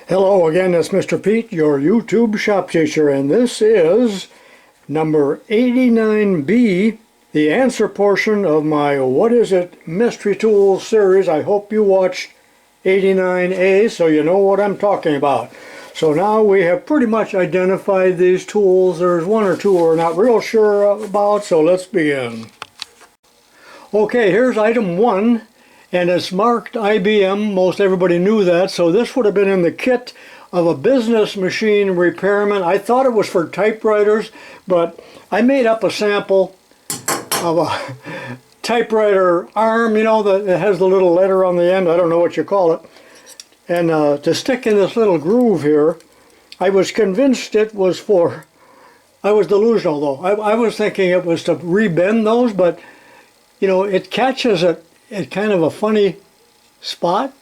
Hello again, it's Mr. Pete, your YouTube shop teacher, and this is number 89B, the answer portion of my What Is It Mystery Tools series. I hope you watched 89A so you know what I'm talking about. So now we have pretty much identified these tools. There's one or two we're not real sure about, so let's begin. Okay, here's item 1. And it's marked IBM. Most everybody knew that, so this would have been in the kit of a business machine repairman. I thought it was for typewriters, but I made up a sample of a typewriter arm, you know, that has the little letter on the end. I don't know what you call it. And to stick in this little groove here, I was convinced it was for, I was delusional though. I was thinking it was to rebend those, but you know, it catches it at kind of a funny spot,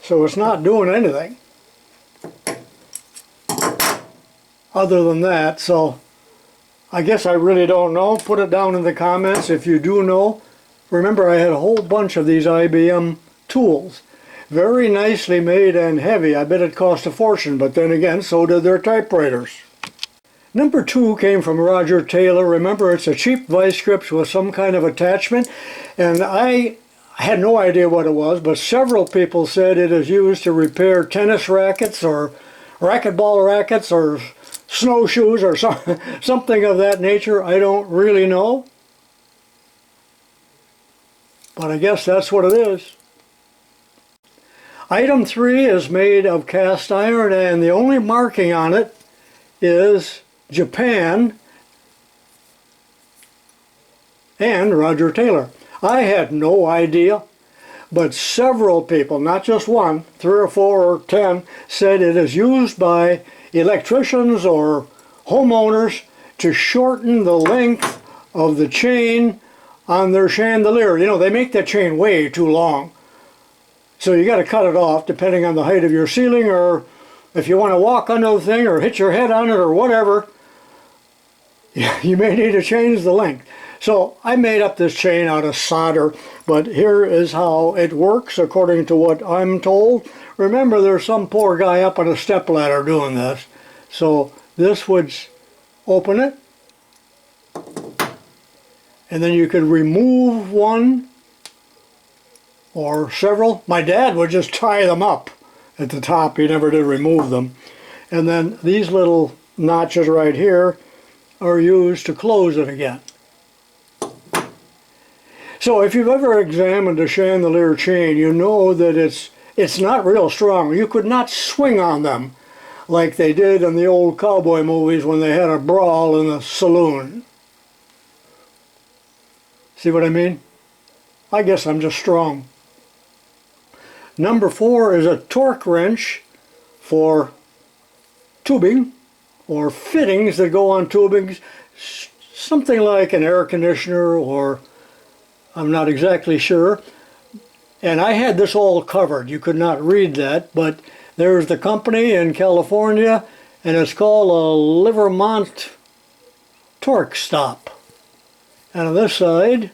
so it's not doing anything other than that. So I guess I really don't know. Put it down in the comments if you do know. Remember, I had a whole bunch of these IBM tools, very nicely made and heavy. I bet it cost a fortune, but then again, so did their typewriters. Number 2 came from Roger Taylor. Remember, it's a cheap vice grip with some kind of attachment, and I had no idea what it was, but several people said it is used to repair tennis rackets or racquetball rackets or snowshoes or something of that nature. I don't really know, but I guess that's what it is. Item 3 is made of cast iron, and the only marking on it is Japan and Roger Taylor. I had no idea, but several people, not just one, 3 or 4 or 10, said it is used by electricians or homeowners to shorten the length of the chain on their chandelier. You know, they make that chain way too long, so you got to cut it off depending on the height of your ceiling, or if you want to walk under the thing or hit your head on it or whatever, you may need to change the length. So I made up this chain out of solder, but here is how it works according to what I'm told. Remember, there's some poor guy up on a stepladder doing this. So this would open it, and then you could remove one or several. My dad would just tie them up at the top. He never did remove them. And then these little notches right here are used to close it again. So if you've ever examined a chandelier chain, you know that it's not real strong. You could not swing on them like they did in the old cowboy movies when they had a brawl in the saloon. See what I mean? I guess I'm just strong. Number 4 is a torque wrench for tubing or fittings that go on tubings, something like an air conditioner, or I'm not exactly sure. And I had this all covered. You could not read that, but there's the company in California, and it's called a Livermont torque stop. And on this side,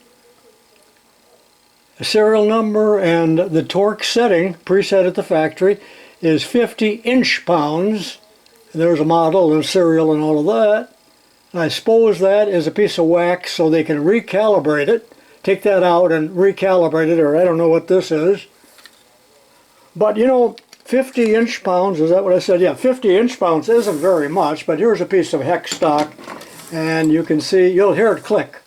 the serial number and the torque setting, preset at the factory, is 50 inch-pounds. There's a model and serial and all of that. And I suppose that is a piece of wax so they can recalibrate it. Take that out and recalibrate it, or I don't know what this is. But you know, 50 inch-pounds, is that what I said? Yeah, 50 inch-pounds isn't very much, but here's a piece of hex stock, and you can see, you'll hear it click.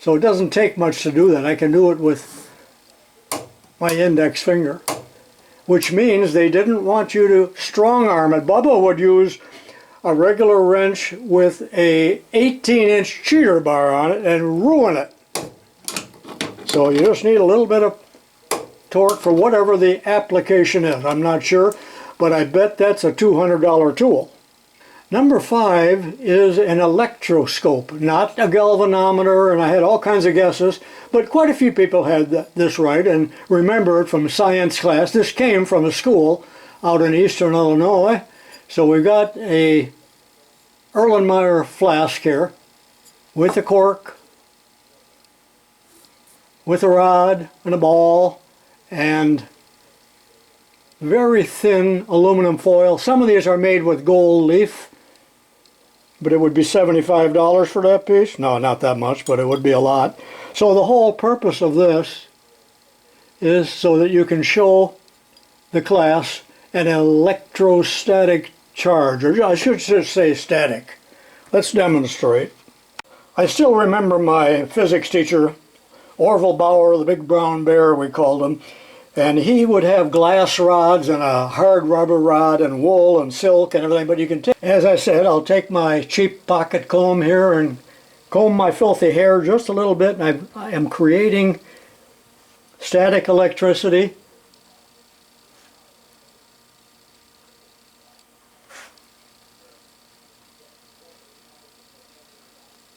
So it doesn't take much to do that. I can do it with my index finger, which means they didn't want you to strong arm it. Bubba would use a regular wrench with a 18-inch cheater bar on it and ruin it. So you just need a little bit of torque for whatever the application is. I'm not sure, but I bet that's a $200 tool. Number 5 is an electroscope, not a galvanometer, and I had all kinds of guesses, but quite a few people had this right and remember it from science class. This came from a school out in eastern Illinois. So we've got a Erlenmeyer flask here with a cork, with a rod and a ball, and very thin aluminum foil. Some of these are made with gold leaf, but it would be $75 for that piece. No, not that much, but it would be a lot. So the whole purpose of this is so that you can show the class an electrostatic charge, or I should just say static. Let's demonstrate. I still remember my physics teacher, Orville Bauer, the big brown bear we called him, and he would have glass rods and a hard rubber rod and wool and silk and everything, but you can take, as I said, I'll take my cheap pocket comb here and comb my filthy hair just a little bit, and I am creating static electricity.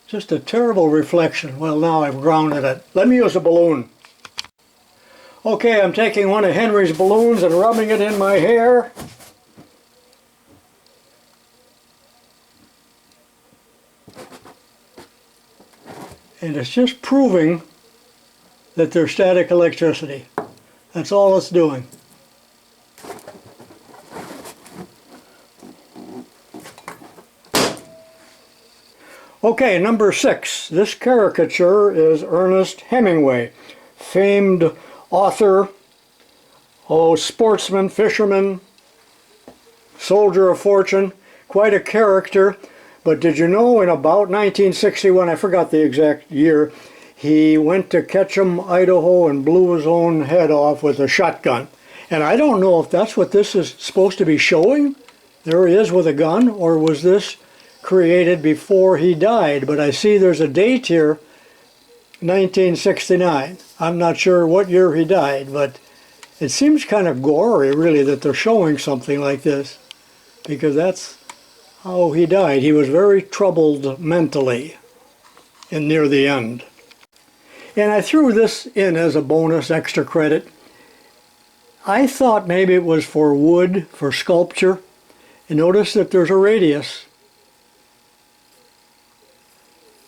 Just a terrible reflection. Well, now I've grounded it. Let me use a balloon. Okay, I'm taking one of Henry's balloons and rubbing it in my hair. And it's just proving that there's static electricity. That's all it's doing. Okay, number 6. This caricature is Ernest Hemingway, famed author, sportsman, fisherman, soldier of fortune, quite a character. But did you know in about 1961, I forgot the exact year, he went to Ketchum, Idaho and blew his own head off with a shotgun. And I don't know if that's what this is supposed to be showing. There he is with a gun, or was this created before he died? But I see there's a date here, 1969. I'm not sure what year he died, but it seems kind of gory, really, that they're showing something like this, because that's how he died. He was very troubled mentally and near the end. And I threw this in as a bonus extra credit. I thought maybe it was for wood, for sculpture. And notice that there's a radius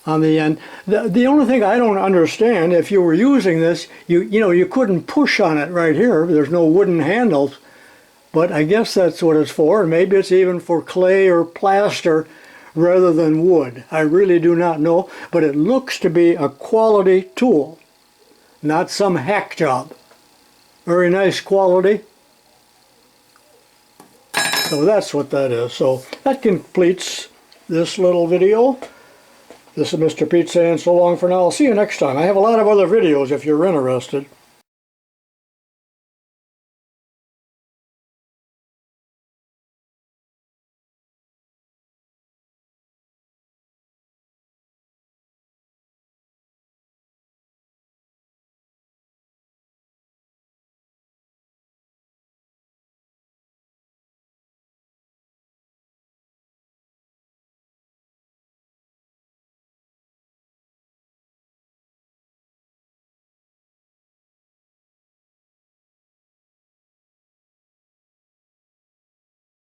on the end. The only thing I don't understand, if you were using this, you couldn't push on it right here. There's no wooden handles, but I guess that's what it's for. And maybe it's even for clay or plaster rather than wood. I really do not know, but it looks to be a quality tool, not some hack job. Very nice quality. So that's what that is. So that completes this little video. This is Mr. Pete saying so long for now. I'll see you next time. I have a lot of other videos if you're interested.